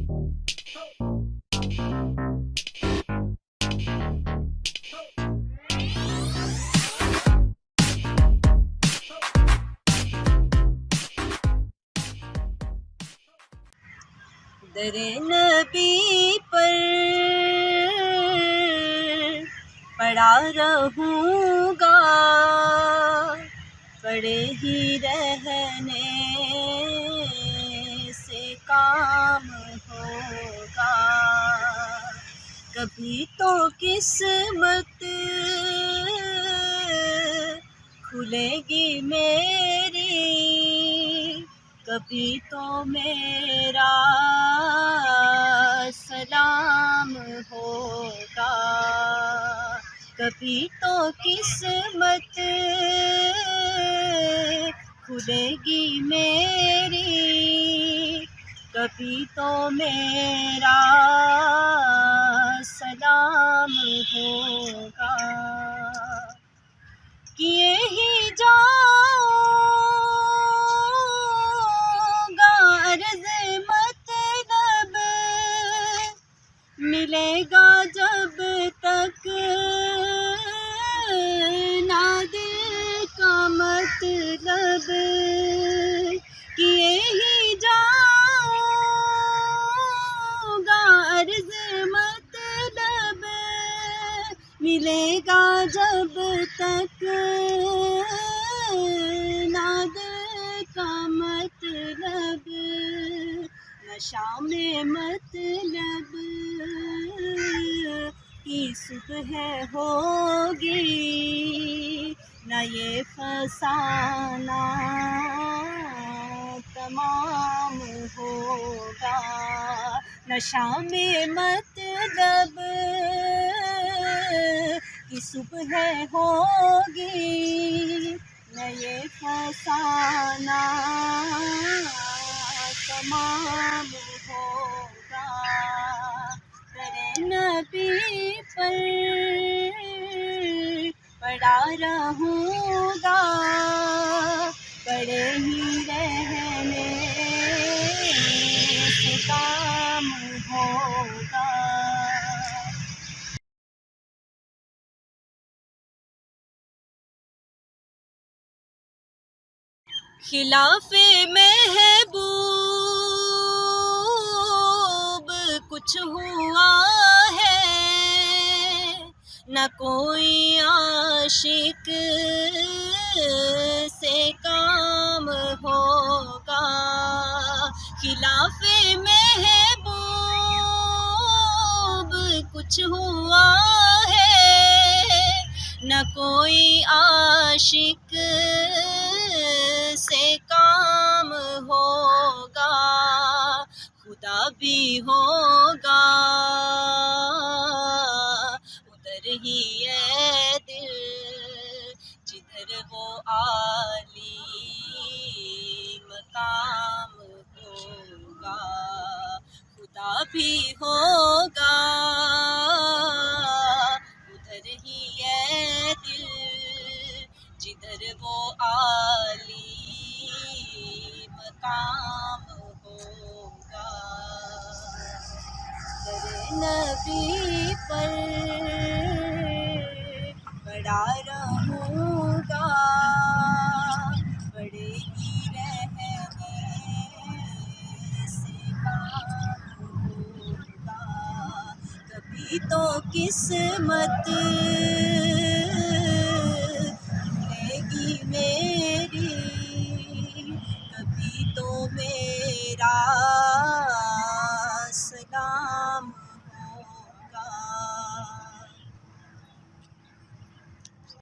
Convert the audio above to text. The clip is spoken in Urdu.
در نبی پر پڑا رہوں گا، پڑے ہی رہنے سے کام ہوگا، کبھی تو قسمت کھلے گی میری، کبھی تو میرا سلام ہوگا، کبھی تو قسمت کھلے گی میری، کبھی تو میرا سلام ہوگا، کیے ہی جاؤں گا عرض مطلب، ملے گا جب تک نہ دل کا مطلب، کیے ہی جاؤں گا عرض مطلب، ملے گا جب تک نہ دل کا مطلب، نشہ میں مطلب کی صبح ہوگی، نہ یہ فسانہ تمام ہوگا، نشہ میں مطلب کی صبح ہوگی، نہ یہ فسانہ تمام ہوگا، تیرے نبی پر پڑا رہوں گا، پڑے ہی رہنے سے کام ہوگا۔ خلاف محبوب کچھ ہوا ہے، نہ کوئی عاشق سے کام ہوگا، خلاف محبوب کچھ ہوا ہے، نہ کوئی عاشق سے کام ہوگا، خدا بھی ہوگا ادھر ہی ہے دل جدھر وہ عالی مقام ہوگا، خدا بھی ہوگا ادھر ہی ہے دل جدھر وہ عالی مقام ہوگا، در نبی پر پڑا رہوں گا، پڑے ہی رہنے سے کام ہوگا، کبھی تو قسمت گی میری، کبھی تو میرا سلام